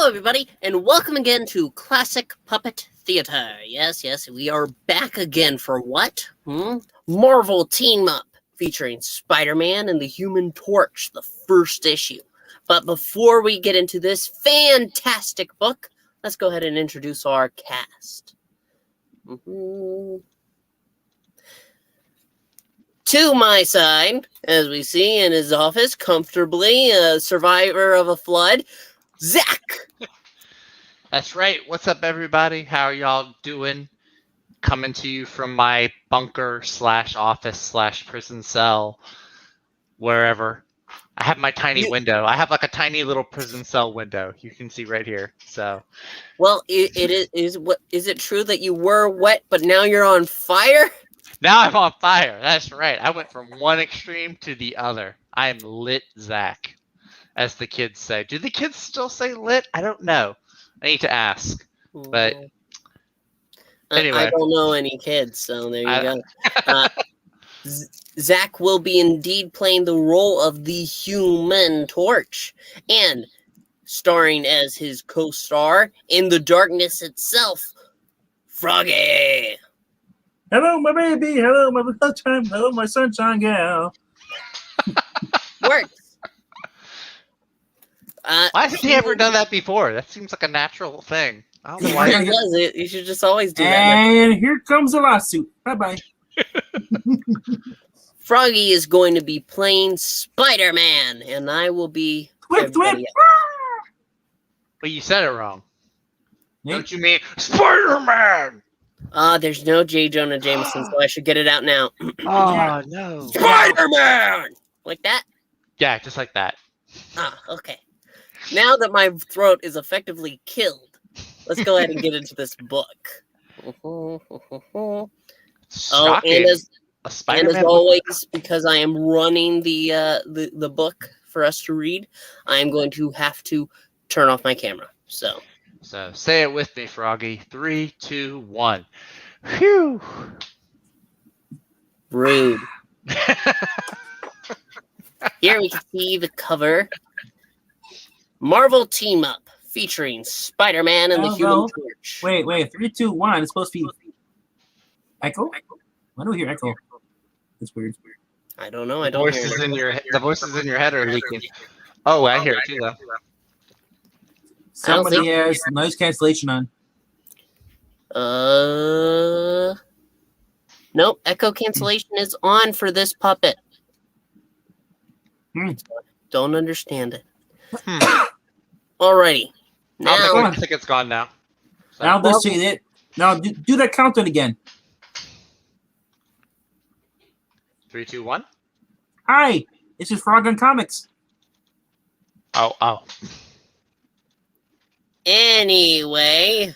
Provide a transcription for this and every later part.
Hello, everybody, and welcome again to Classic Puppet Theater. Yes, we are back again for what? Marvel Team Up, featuring Spider-Man and the Human Torch, the first issue. But before we get into this fantastic book, let's go ahead and introduce our cast. To my side, as we see in his office, comfortably, a survivor of a flood, Zach. That's right. What's up, everybody? How are y'all doing? Coming to you from my bunker / office / prison cell, wherever. I have my tiny window. I have like a tiny little prison cell window. You can see right here. So, well, is it true that you were wet, but now you're on fire? Now I'm on fire. That's right. I went from one extreme to the other. I am lit Zach, as the kids say. Do the kids still say lit? I don't know. I need to ask. But anyway. I don't know any kids, so there you go. Zach will be indeed playing the role of the Human Torch, and starring as his co-star in the darkness itself, Froggy. Hello, my baby. Hello, my sunshine. Hello, my sunshine gal. Works. Why hasn't he ever done that before? That seems like a natural thing. I don't know why he does it. You should just always do that. And here comes a lawsuit. Bye-bye. Froggy is going to be playing Spider-Man, and I will be... Twip. But you said it wrong. Yeah. Don't you mean Spider-Man? There's no J. Jonah Jameson, so I should get it out now. Oh, no. Spider-Man! Like that? Yeah, just like that. Okay. Now that my throat is effectively killed, let's go ahead and get into this book. Shocking. And as always, because I am running the book for us to read, I am going to have to turn off my camera. So say it with me, Froggy. 3, 2, 1. Phew. Rude. Here we can see the cover. Marvel Team Up, featuring Spider-Man and the Human Torch. Wait. 3, 2, 1. It's supposed to be Echo? Why do we hear Echo? It's weird. I don't know. I don't hear it. The voices in your head are leaking. Oh, I hear it too, though. Somebody has noise cancellation on. Nope. Echo cancellation is on for this puppet. Don't understand it. Alrighty. Now I think it's gone now. So. Now let's see it. Now do that countdown again. 3, 2, 1. Hi, this is Frog on Comics. Oh. Anyway.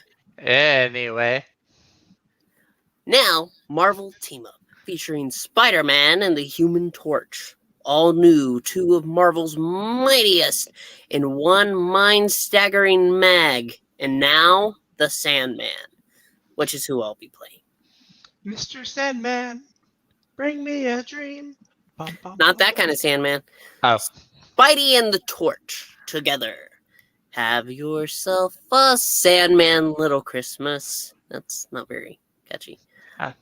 Now, Marvel Team Up, featuring Spider-Man and the Human Torch. All new, 2 of Marvel's mightiest in one mind-staggering mag. And now, the Sandman, which is who I'll be playing. Mr. Sandman, bring me a dream. Not that kind of Sandman. Oh. Spidey and the Torch together. Have yourself a Sandman little Christmas. That's not very catchy.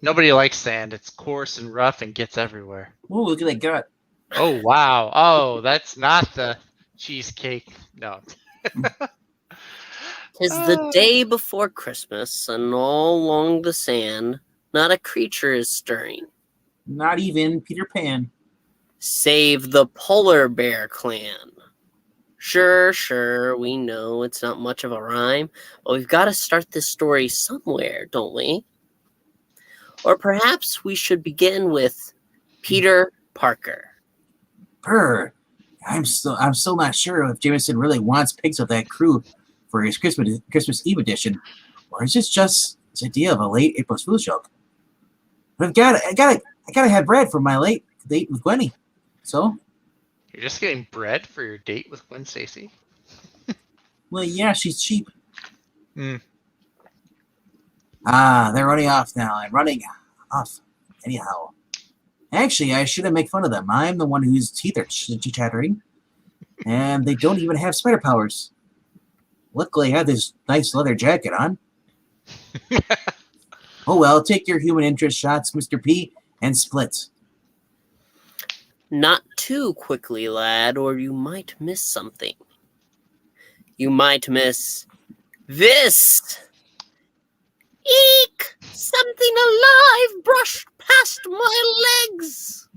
Nobody likes sand. It's coarse and rough and gets everywhere. Ooh, look at that gut. Oh, wow. Oh, that's not the cheesecake. No. 'Tis the day before Christmas, and all along the sand, not a creature is stirring. Not even Peter Pan. Save the polar bear clan. Sure, we know it's not much of a rhyme, but we've got to start this story somewhere, don't we? Or perhaps we should begin with Peter Parker. I'm still not sure if Jameson really wants pigs of that crew for his Christmas Eve edition, or is this just his idea of a late April Fool's joke? But I gotta have bread for my late date with Gwenny. So you're just getting bread for your date with Gwen Stacy? Well, yeah, she's cheap. They're running off now. I'm running off. Anyhow. Actually, I shouldn't make fun of them. I'm the one whose teeth are chattering. And they don't even have spider powers. luckily I have this nice leather jacket on. Oh well, take your human interest shots, Mr. P, and split. Not too quickly, lad, or you might miss something. You might miss this. Eek! Something alive brushed past my legs.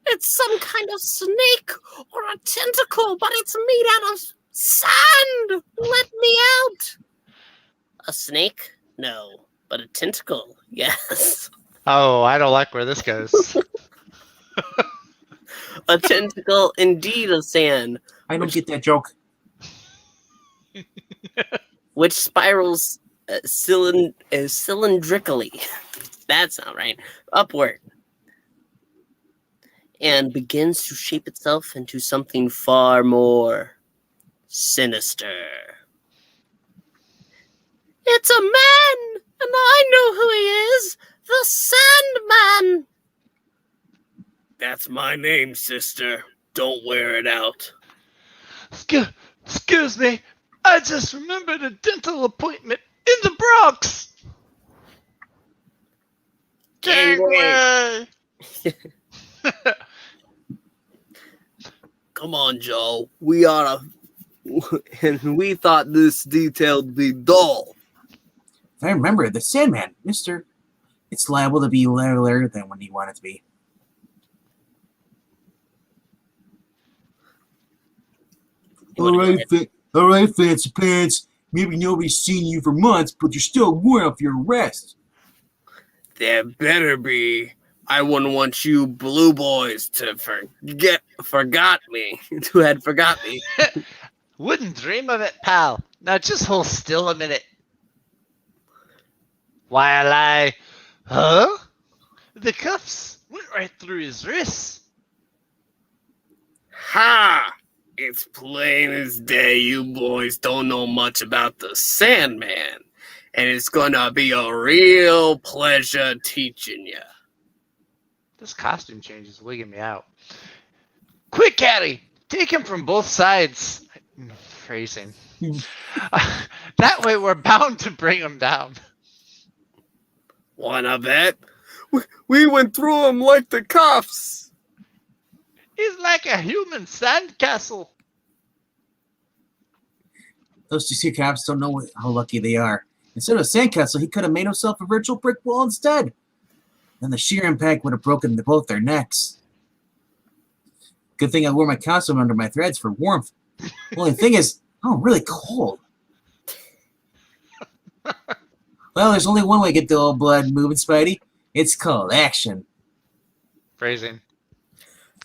It's some kind of snake or a tentacle, but it's made out of sand. Let me out. A snake? No, but a tentacle, yes. Oh, I don't like where this goes. A tentacle, indeed, of sand, I don't get that joke. which spirals cylindrically. That's not right. Upward. And begins to shape itself into something far more sinister. It's a man, and I know who he is. The Sandman. That's my name, sister. Don't wear it out. Excuse me. I just remembered a dental appointment in the Bronx. Gangway. Come on, Joe. We oughta. And we thought this detail'd be dull. If I remember, the Sandman, mister, it's liable to be littler than when you want it to be. All right, fancy pants. Maybe nobody's seen you for months, but you're still warrant for your arrest. There better be. I wouldn't want you blue boys to forgot me. To had forgot me. Wouldn't dream of it, pal. Now just hold still a minute. While I... Huh? The cuffs went right through his wrists. Ha! It's plain as day you boys don't know much about the Sandman. And it's gonna be a real pleasure teaching you. This costume change is wigging me out. Quick, Caddy! Take him from both sides. Phrasing. That way we're bound to bring him down. Wanna bet? We went through him like the cuffs. He's like a human sandcastle. Those two sea cops don't know how lucky they are. Instead of a sandcastle, he could have made himself a virtual brick wall instead. Then the sheer impact would have broken both their necks. Good thing I wore my costume under my threads for warmth. Only thing is, I'm really cold. Well, there's only one way to get the old blood moving, Spidey. It's called action. Phrasing.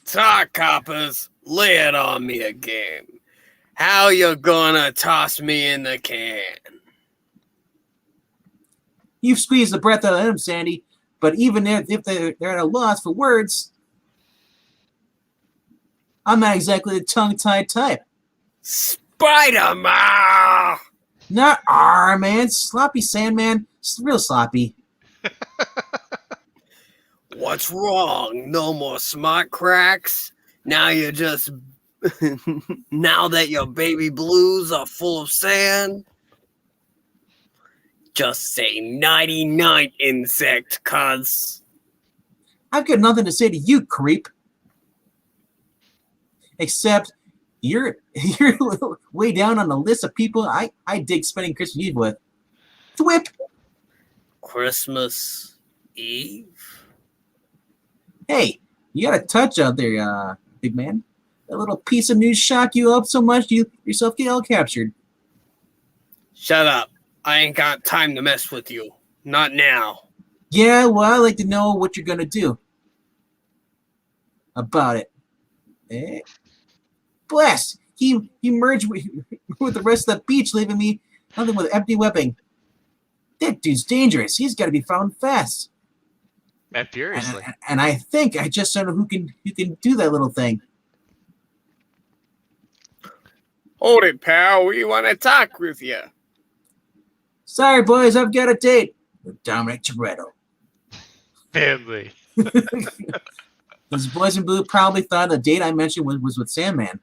Talk, coppers. Lay it on me again. How you gonna toss me in the can? You've squeezed the breath out of them, Sandy. But even if they're at a loss for words, I'm not exactly the tongue-tied type. Spider-Man! Not man. Sloppy Sandman. It's real sloppy. What's wrong? No more smart cracks? Now you're just... now that your baby blues are full of sand? Just say nighty-night, insect, cuz. I've got nothing to say to you, creep. Except you're way down on the list of people I dig spending Christmas Eve with. Thwip! Christmas Eve? Hey, you got a touch out there, big man. That little piece of news shocked you up so much you yourself get all captured. Shut up. I ain't got time to mess with you. Not now. Yeah, well, I'd like to know what you're gonna do about it. Eh? Blast! He merged with the rest of the beach, leaving me nothing with empty webbing. That dude's dangerous. He's got to be found fast. Man, furiously. And I think I just don't know who can do that little thing. Hold it, pal. We want to talk with you. Sorry, boys. I've got a date with Dominic Toretto. Family. Those boys in blue probably thought the date I mentioned was with Sandman.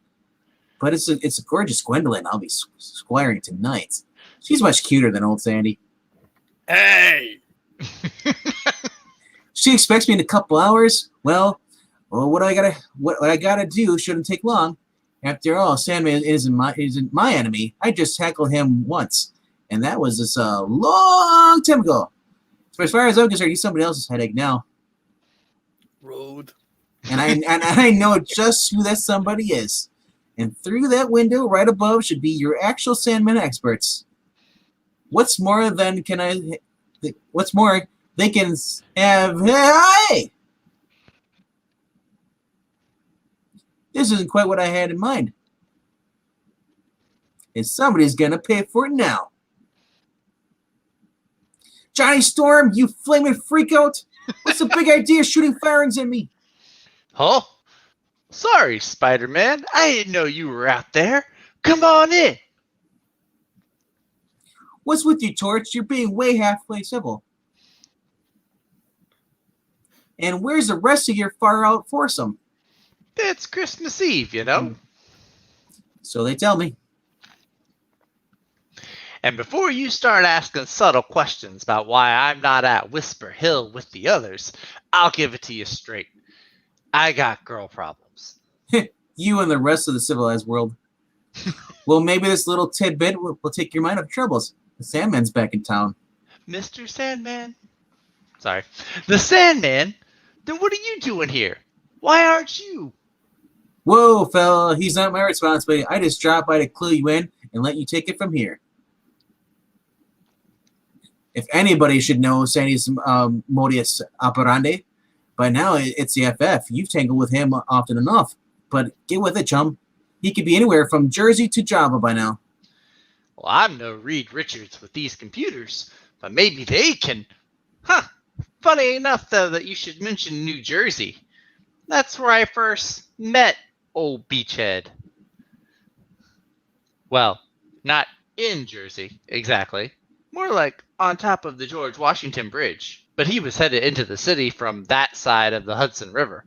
But it's a gorgeous Gwendolyn I'll be squiring tonight. She's much cuter than old Sandy. Hey! She expects me in a couple hours. Well, what I gotta do shouldn't take long. After all, Sandman isn't my enemy. I just tackled him once, and that was just a long time ago. So as far as I'm concerned, he's somebody else's headache now. Road. And I know just who that somebody is. And through that window right above should be your actual Sandman experts. What's more, they can have. Hey! This isn't quite what I had in mind. And somebody's gonna pay for it now. Johnny Storm, you flaming freakout! What's the big idea shooting firings at me? Oh, sorry, Spider-Man. I didn't know you were out there. Come on in. What's with you, Torch? You're being way halfway civil. And where's the rest of your far-out foursome? It's Christmas Eve, you know. So they tell me. And before you start asking subtle questions about why I'm not at Whisper Hill with the others, I'll give it to you straight. I got girl problems. You and the rest of the civilized world. Well, maybe this little tidbit will take your mind off troubles. The Sandman's back in town. Mr. Sandman? Sorry. The Sandman? Then what are you doing here? Why aren't you? Whoa, fella, he's not my responsibility. I just dropped by to clue you in and let you take it from here. If anybody should know Sandy's modus operandi, by now it's the FF. You've tangled with him often enough. But get with it, chum. He could be anywhere from Jersey to Java by now. Well, I'm no Reed Richards with these computers, but maybe they can. Huh. Funny enough, though, that you should mention New Jersey. That's where I first met old Beachhead. Well, not in Jersey, exactly. More like on top of the George Washington Bridge. But he was headed into the city from that side of the Hudson River.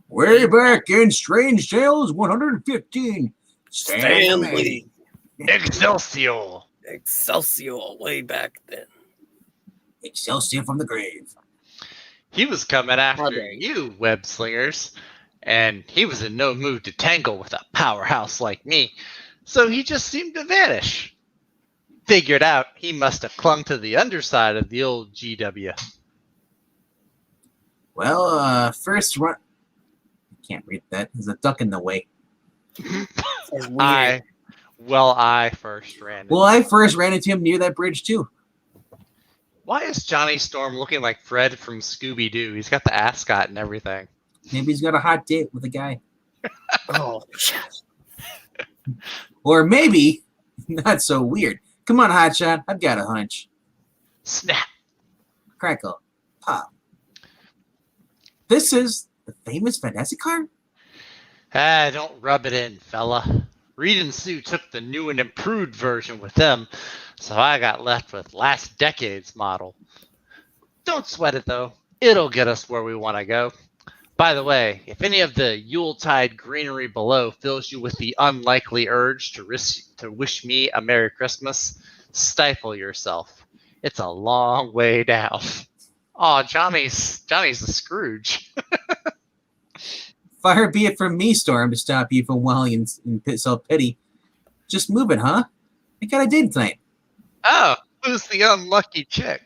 Way back in Strange Tales 115. Stanley. Excelsior! Excelsior, way back then. Excelsior from the grave. He was coming after Brother. you, web slingers. And he was in no mood to tangle with a powerhouse like me. So he just seemed to vanish. Figured out he must have clung to the underside of the old GW. Well, first run. I can't read that. There's a duck in the way. It's weird. I first ran. Well, I first ran into him near that bridge, too. Why is Johnny Storm looking like Fred from Scooby-Doo? He's got the ascot and everything. Maybe he's got a hot date with a guy. Oh, shit. Or maybe, not so weird. Come on, Hotshot. I've got a hunch. Snap! Crackle. Pop. This is the famous Fantasy car? Ah, don't rub it in, fella. Reed and Sue took the new and improved version with them, so I got left with last decade's model. Don't sweat it, though. It'll get us where we want to go. By the way, if any of the Yuletide greenery below fills you with the unlikely urge to wish me a Merry Christmas, stifle yourself. It's a long way down. Aw, Johnny's a Scrooge. Far be it from me, Storm, to stop you from wallowing in self-pity. Just move it, huh? I got a date tonight. Oh, who's the unlucky chick?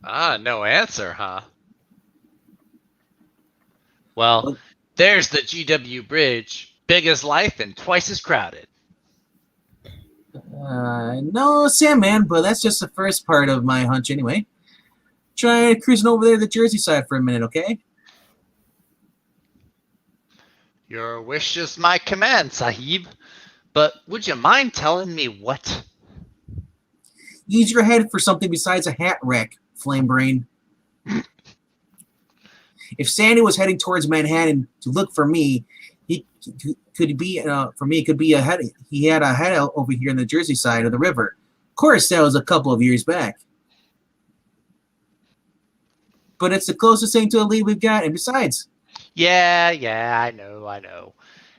Ah, no answer, huh? Well, there's the GW Bridge. Big as life and twice as crowded. No, Sandman, but that's just the first part of my hunch anyway. Try cruising over there to the Jersey side for a minute, okay? Your wish is my command, Sahib. But would you mind telling me what? Use your head for something besides a hat rack, Flame Brain. If Sandy was heading towards Manhattan to look for me, he had a hideout over here on the Jersey side of the river. Of course, that was a couple of years back. But it's the closest thing to a lead we've got, and besides. Yeah, I know.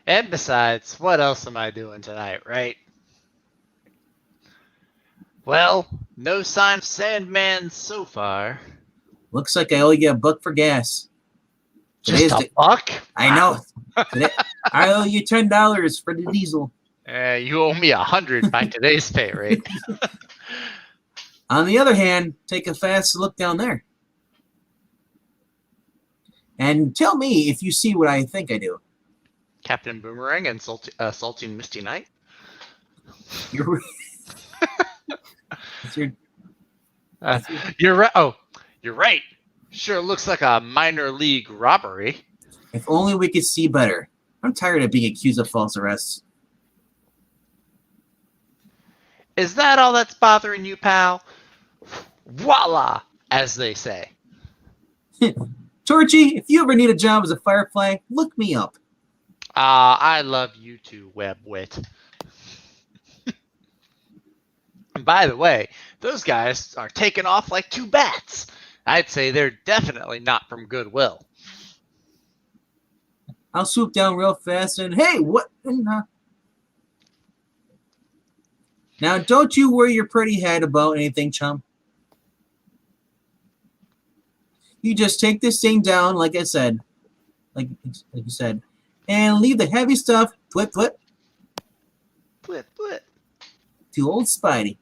And besides, what else am I doing tonight, right? Well, no sign of Sandman so far. Looks like I owe you $1 for gas. Just a buck? I know. Today, I owe you $10 for the diesel. You owe me 100 by today's pay rate. On the other hand, take a fast look down there. And tell me if you see what I think I do. Captain Boomerang and Salty Misty Knight? You're You're right. Oh, you're right. Sure looks like a minor league robbery. If only we could see better. I'm tired of being accused of false arrests. Is that all that's bothering you, pal? Voila, as they say. Torchy, if you ever need a job as a firefly, look me up. I love you too, Webwit. And by the way, those guys are taking off like two bats. I'd say they're definitely not from Goodwill. I'll swoop down real fast and, hey, what? Now, don't you worry your pretty head about anything, chum. You just take this thing down, like I said, like you said, and leave the heavy stuff, flip, to old Spidey.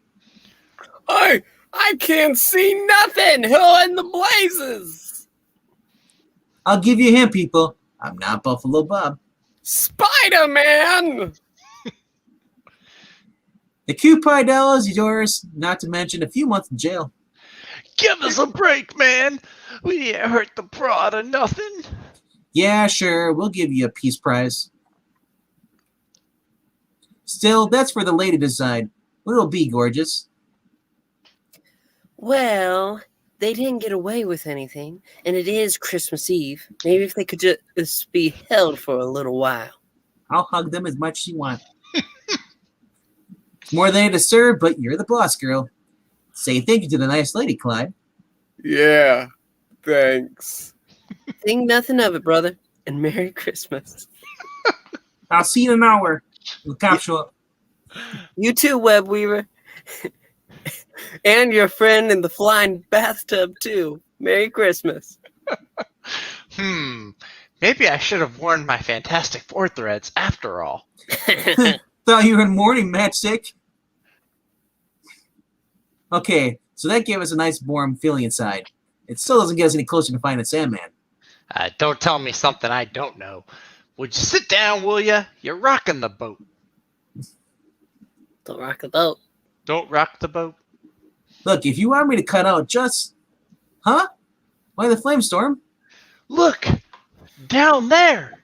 I can't see nothing. Who in the blazes? I'll give you a hint, people. I'm not Buffalo Bob. Spider-Man! The coupon dollars is yours, not to mention a few months in jail. Give us a break, man. We ain't hurt the prod or nothing. Yeah, sure, we'll give you a peace prize. Still, that's for the lady to decide. What'll be, gorgeous? Well, they didn't get away with anything, and it is Christmas Eve. Maybe if they could just be held for a little while. I'll hug them as much as you want. More than they deserve, but you're the boss, girl. Say thank you to the nice lady, Clyde. Yeah, thanks. Think nothing of it, brother, and Merry Christmas. I'll see you in an hour. The cops show up. You too, Web Weaver. And your friend in the flying bathtub, too. Merry Christmas. Maybe I should have worn my Fantastic Four threads after all. Thought you were in morning matchstick. Okay, so that gave us a nice warm feeling inside. It still doesn't get us any closer to finding Sandman. Don't tell me something I don't know. Would you sit down, will ya? You're rocking the boat. Don't rock the boat. Don't rock the boat. Look, if you want me to cut out just... Huh? Why the flamestorm? Look! Down there!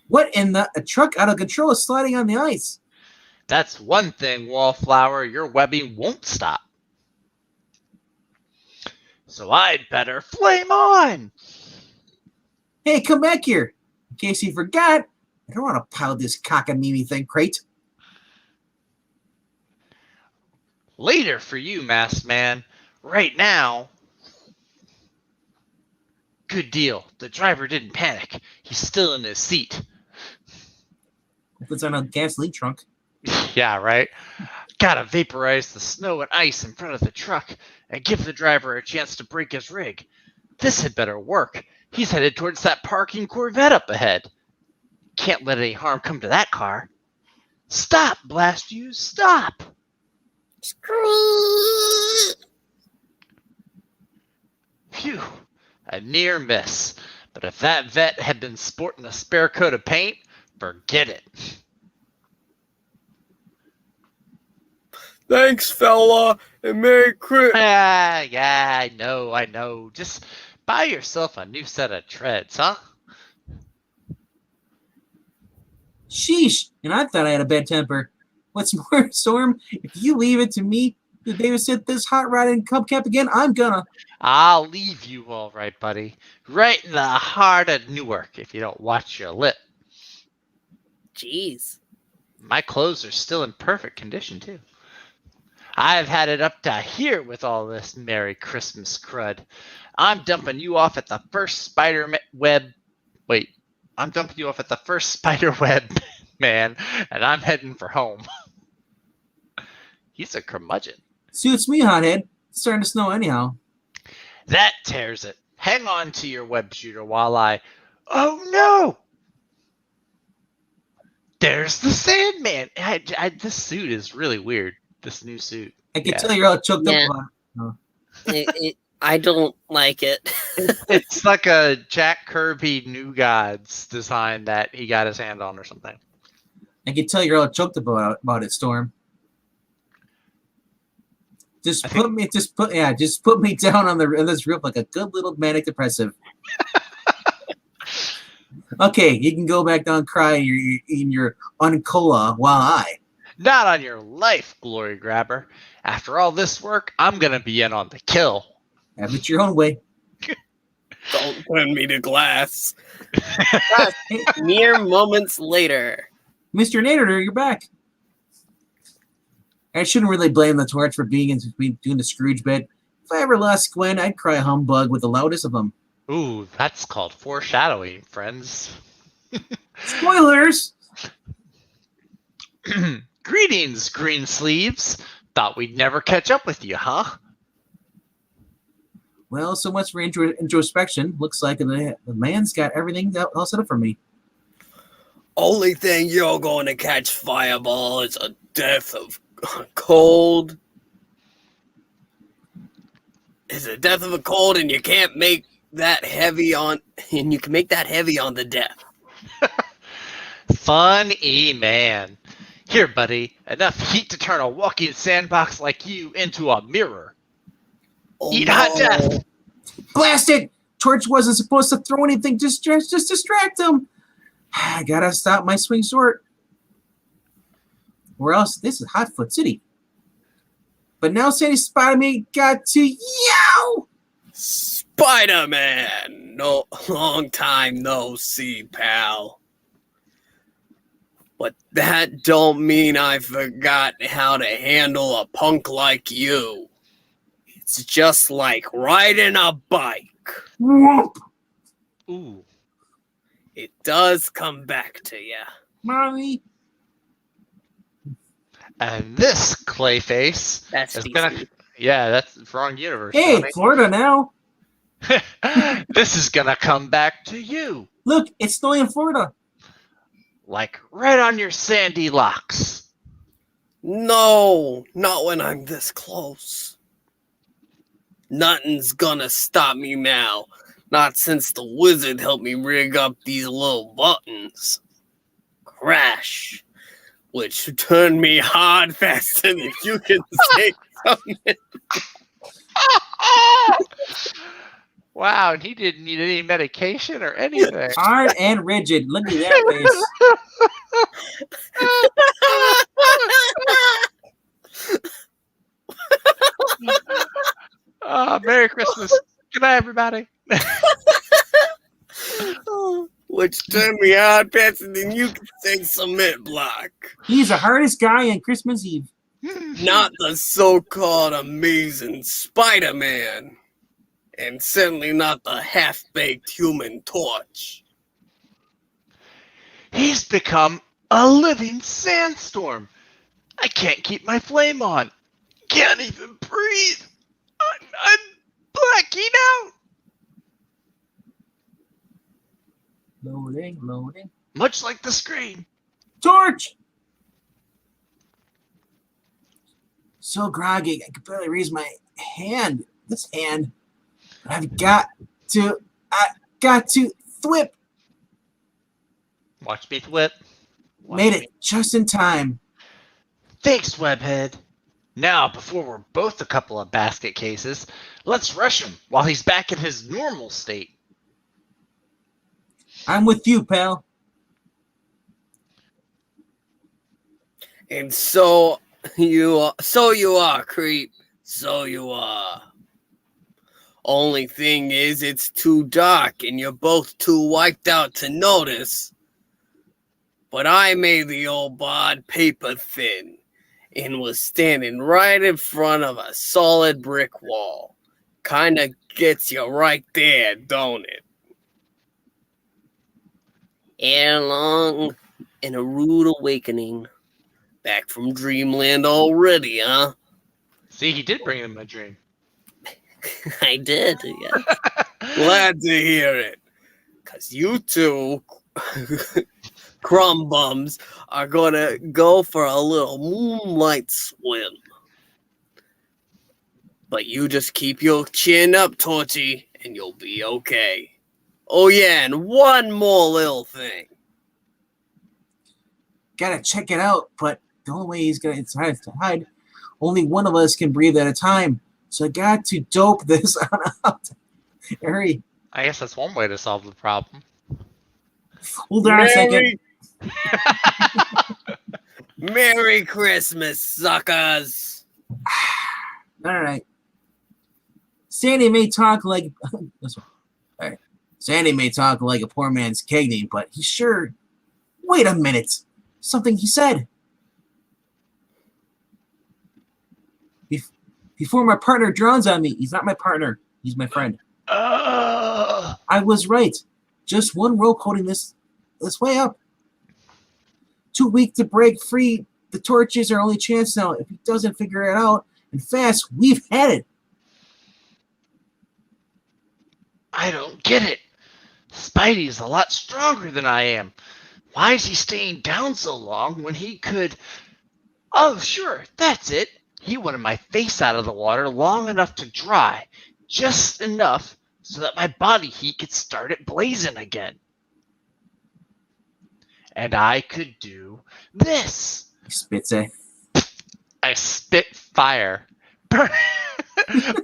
What in the... A truck out of control is sliding on the ice. That's one thing, Wallflower. Your webbing won't stop. So I'd better flame on! Hey, come back here. In case you forgot, I don't want to pile this cockamamie thing crate. Later for you, Masked Man. Right now... Good deal. The driver didn't panic. He's still in his seat. If it's on a gasoline trunk. Yeah, right? Gotta vaporize the snow and ice in front of the truck and give the driver a chance to break his rig. This had better work. He's headed towards that parking Corvette up ahead. Can't let any harm come to that car. Stop, blast you, stop! Phew, a near miss. But if that vet had been sporting a spare coat of paint, forget it. Thanks, fella, and Merry Christmas. Yeah, I know. Just buy yourself a new set of treads, huh? Sheesh, and I thought I had a bad temper. What's more, Storm, if you leave it to me to babysit this hot rodded cubcap again, I'm gonna. I'll leave you all right, buddy. Right in the heart of Newark if you don't watch your lip. Jeez. My clothes are still in perfect condition, too. I've had it up to here with all this Merry Christmas crud. I'm dumping you off at the first spider web. Wait, I'm dumping you off at the first spider web, man, and I'm heading for home. He's a curmudgeon. Suits me, hothead. It's starting to snow anyhow. That tears it. Hang on to your web shooter while I... Oh, no! There's the Sandman. This suit is really weird. This new suit. I can tell you're all choked Yeah. up about it. I don't like it. It's like a Jack Kirby New Gods design that he got his hand on or something. I can tell you're all choked about it, Storm. Just put me down on this roof like a good little manic depressive. Okay, you can go back down crying in your uncola while Not on your life, Glory Grabber. After all this work, I'm gonna be in on the kill. have it your own way. Don't turn me to glass. Mere moments later. Mr. Nader, you're back. I shouldn't really blame the torch for doing the Scrooge bit. If I ever lost Gwen, I'd cry humbug with the loudest of them. Ooh, that's called foreshadowing, friends. Spoilers! Greetings, green sleeves. Thought we'd never catch up with you, huh? Well, so much for introspection. Looks like the man's got everything all set up for me. Only thing you're going to catch, Fireball, is a death of cold. Is a death of a cold, and you can't make that heavy on, and you can make that heavy on the death. Funny man. Here, buddy. Enough heat to turn a walking sandbox like you into a mirror. Oh, Eat hot death. Blast it! Torch wasn't supposed to throw anything. Just distract him. I gotta stop my swing short. Or else this is Hotfoot City. But now Sandy Spider-Man got to yow! Spider-Man! No, long time no see, pal. But that don't mean I forgot how to handle a punk like you. It's just like riding a bike. Whoop! Ooh. It does come back to ya. Mommy. And this Clayface That's is DC. gonna... Yeah, that's the wrong universe. Hey, Johnny. Florida now. This is gonna come back to you. Look, it's snowing in Florida. Like right on your sandy locks. No, not when I'm this close. Nothing's gonna stop me now. Not since the wizard helped me rig up these little buttons. Crash. Which turned me hard faster than you can say something. Wow, and he didn't need any medication or anything. Hard and rigid. Look at that face. Merry Christmas. Good night, everybody. Which turned me hard faster than you can say cement block. He's the hardest guy on Christmas Eve. Not the so-called amazing Spider-Man. And certainly not the half-baked Human Torch. He's become a living sandstorm. I can't keep my flame on. Can't even breathe. I'm blacking out. Loading. Much like the screen. Torch! So groggy, I could barely raise my hand. This hand. But I got to thwip. Watch me whip. Made it just in time. Thanks, Webhead. Now, before we're both a couple of basket cases, let's rush him while he's back in his normal state. I'm with you, pal. And so you are, creep. So you are. Only thing is, it's too dark and you're both too wiped out to notice. But I made the old bod paper thin and was standing right in front of a solid brick wall. Kinda gets you right there, don't it? ere long, in a rude awakening. Back from dreamland already, huh? See, he did bring him a dream. I did, yeah. Glad to hear it. Because you two crumb bums are going to go for a little moonlight swim. But you just keep your chin up, Torchy, and you'll be okay. Oh, yeah, and one more little thing. Gotta check it out, but the only way he's gonna hide, only one of us can breathe at a time. So I got to dope this on out. Hurry. I guess that's one way to solve the problem. Hold on a second. Merry Christmas, suckers. Alright. Sandy may talk like this one. Alright. Sandy may talk like a poor man's Kane, but he sure. Wait a minute. Something he said. Before my partner drowns on me, he's not my partner. He's my friend. I was right. Just one rope holding this way up. Too weak to break free. The torch is our only chance now. If he doesn't figure it out and fast, we've had it. I don't get it. Spidey's a lot stronger than I am. Why is he staying down so long when he could... Oh, sure, that's it. He wanted my face out of the water long enough to dry. Just enough so that my body heat could start it blazing again. And I could do this. Spitze. I spit fire. Burn,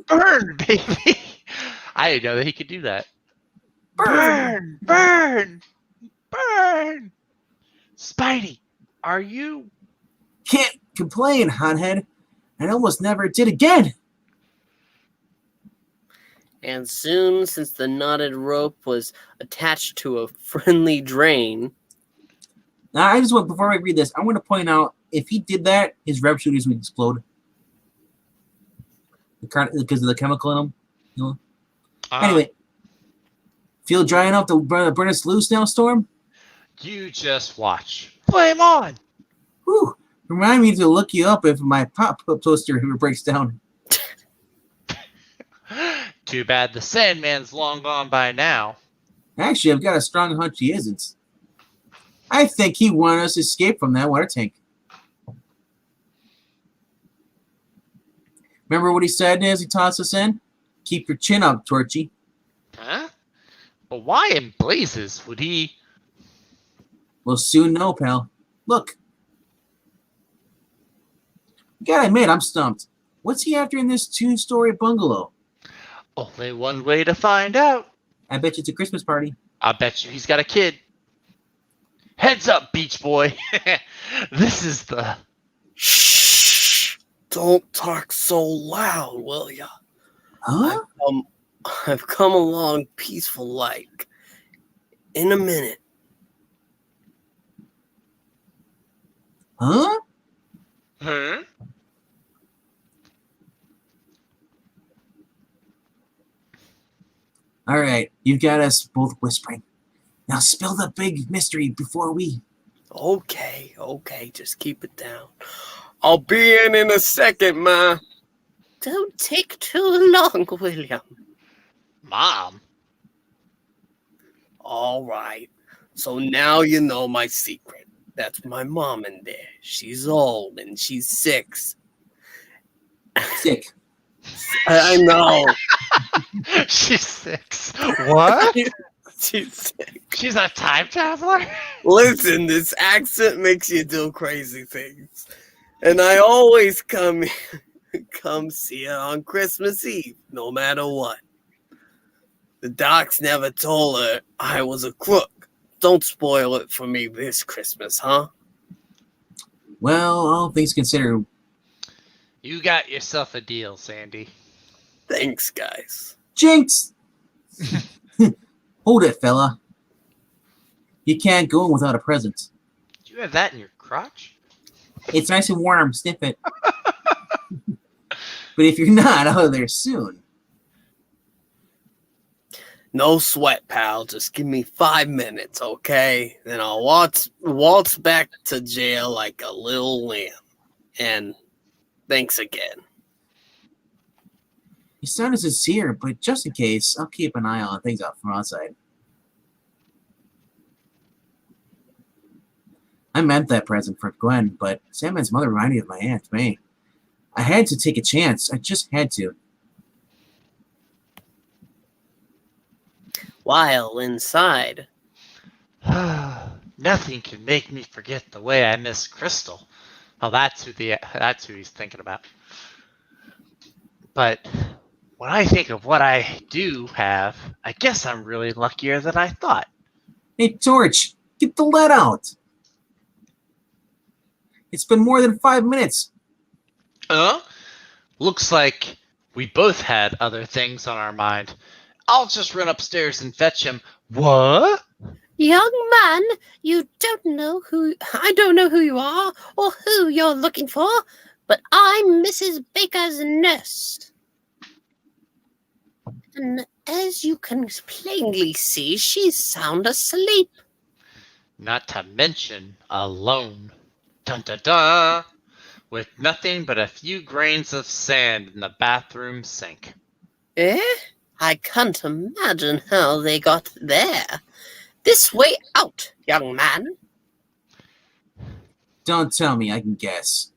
burn, baby. I didn't know that he could do that. Burn, burn, burn. Spidey, are you... Can't complain, hothead. I almost never did again. And soon, since the knotted rope was attached to a friendly drain... Now, I just want, before I read this, I want to point out, if he did that, his rev shooters would explode. Because of the chemical in them. You know? Anyway. Feel dry enough to burn us loose now, Storm? You just watch. Flame on! Whew. Remind me to look you up if my pop-up toaster ever breaks down. Too bad the Sandman's long gone by now. Actually, I've got a strong hunch he isn't. I think he wanted us to escape from that water tank. Remember what he said as he tossed us in? Keep your chin up, Torchy. Huh? But why in blazes would he... We'll soon know, pal. Look. Gotta admit, I'm stumped. What's he after in this 2-story bungalow? Only one way to find out. I bet you it's a Christmas party. I bet you he's got a kid. Heads up, Beach Boy. This is the... Shh! Don't talk so loud, will ya? Huh? I've come along peaceful like. In a minute. Huh? Huh? All right, you've got us both whispering. Now spill the big mystery before we... Okay, just keep it down. I'll be in a second, Ma. Don't take too long, William. Mom? All right, so now you know my secret. That's my mom in there. She's old and she's 6. Sick. I know. She's 6. What? She's 6. She's a time traveler? Listen, this accent makes you do crazy things. And I always come see her on Christmas Eve, no matter what. The docs never told her I was a crook. Don't spoil it for me this Christmas, huh? Well, all things considered... You got yourself a deal, Sandy. Thanks, guys. Jinx! Hold it, fella. You can't go in without a present. Do you have that in your crotch? It's nice and warm. Sniff it. But if you're not out of there soon... No sweat, pal. Just give me 5 minutes, okay? Then I'll waltz back to jail like a little lamb. And thanks again. You sounded sincere, but just in case, I'll keep an eye on things out from outside. I meant that present for Gwen, but Sandman's mother reminded me of my Aunt May. I had to take a chance. I just had to. While inside, Nothing can make me forget the way I miss Crystal. Oh, that's who he's thinking about. But when I think of what I do have, I guess I'm really luckier than I thought. Hey, Torch, get the lead out. It's been more than 5 minutes. Looks like we both had other things on our mind. I'll just run upstairs and fetch him. What? young man, I don't know who you are or who you're looking for, but I'm Mrs. Baker's nurse. And as you can plainly see, she's sound asleep. Not to mention alone. Dun dun dun! With nothing but a few grains of sand in the bathroom sink. Eh? I can't imagine how they got there. This way out, young man. Don't tell me, I can guess.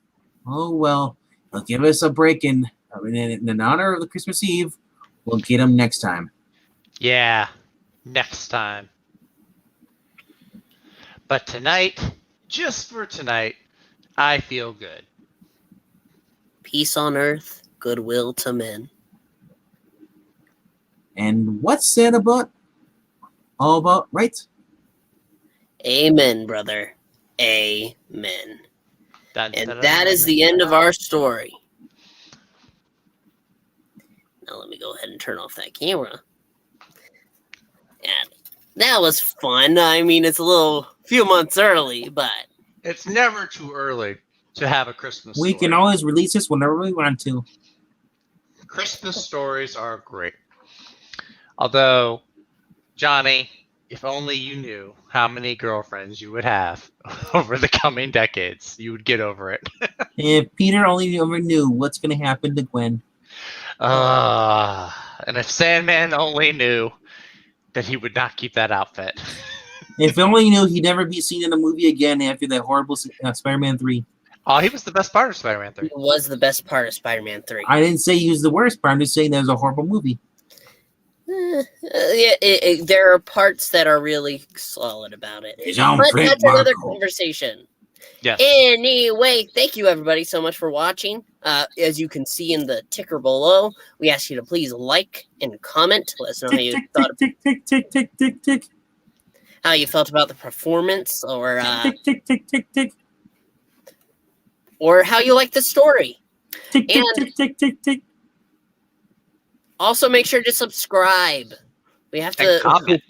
Oh, well, they'll give us a break in honor of the Christmas Eve. We'll get him next time. Yeah, next time. But tonight, just for tonight, I feel good. Peace on earth, goodwill to men. And what's that about? All about, right? Amen, brother. Amen. And that is the end of our story. Now let me go ahead and turn off that camera. And that was fun. I mean, it's a few months early, but It's never too early to have a Christmas We story. can always release this whenever we want to. Christmas stories are great. Although, Johnny, if only you knew how many girlfriends you would have over the coming decades, you would get over it. If Peter only ever knew what's going to happen to Gwen. And if Sandman only knew that he would not keep that outfit. If only he knew he'd never be seen in a movie again after that horrible Spider-Man 3. Oh, he was the best part of Spider-Man 3. it was the best part of Spider-Man 3. I didn't say he was the worst part. I'm just saying that was a horrible movie. There are parts that are really solid about it. It's on But print, that's another Marco. conversation. Yes. Anyway, thank you everybody so much for watching. As you can see in the ticker below, we ask you to please like and comment. Let us know Tick, tick, tick, tick, tick, tick, tick. how you felt about the performance, or Tick, tick, tick, tick, tick. or how you liked the story. Tick, tick, And- tick, tick, tick, tick. Also, make sure to subscribe. We have And to comment.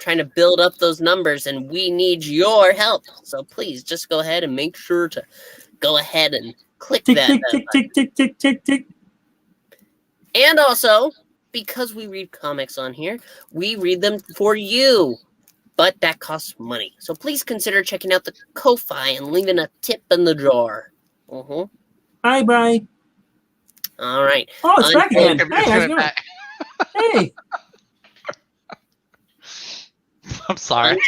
trying to build up those numbers, and we need your help. So please, just go ahead and make sure to go ahead and click Tick, that. tick, tick, tick, tick, tick, tick, tick. And also, because we read comics on here, we read them for you. But that costs money. So please consider checking out the Ko-Fi and leaving a tip in the jar. Bye-bye. All right. Oh, it's back again. Welcome Hey, to how's it it going? back. Hey. I'm sorry.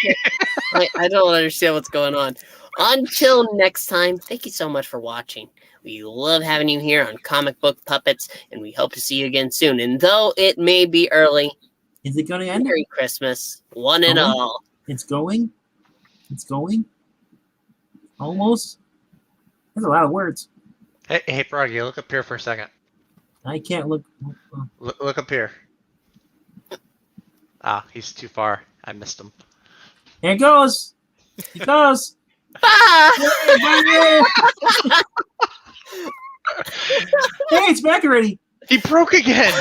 I don't understand what's going on. Until next time, thank you so much for watching. We love having you here on Comic Book Puppets, and we hope to see you again soon. And though it may be early, Is it going to end? Merry Christmas, one and all. It's going? It's going? Almost? That's a lot of words. Hey, Froggy, look up here for a second. I can't look. Look up here. Ah, he's too far. I missed him. Here it goes. It goes. Bye! Hey, it's back already. He broke again.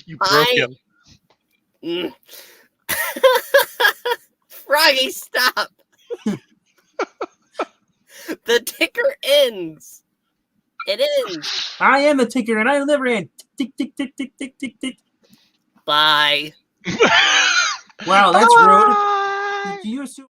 You broke him. Mm. Froggy, stop! The ticker ends. It ends. I am the ticker, and I never end. Tick, tick, tick, tick, tick, tick, tick. Bye. Wow, that's rude. Bye. Do you assume?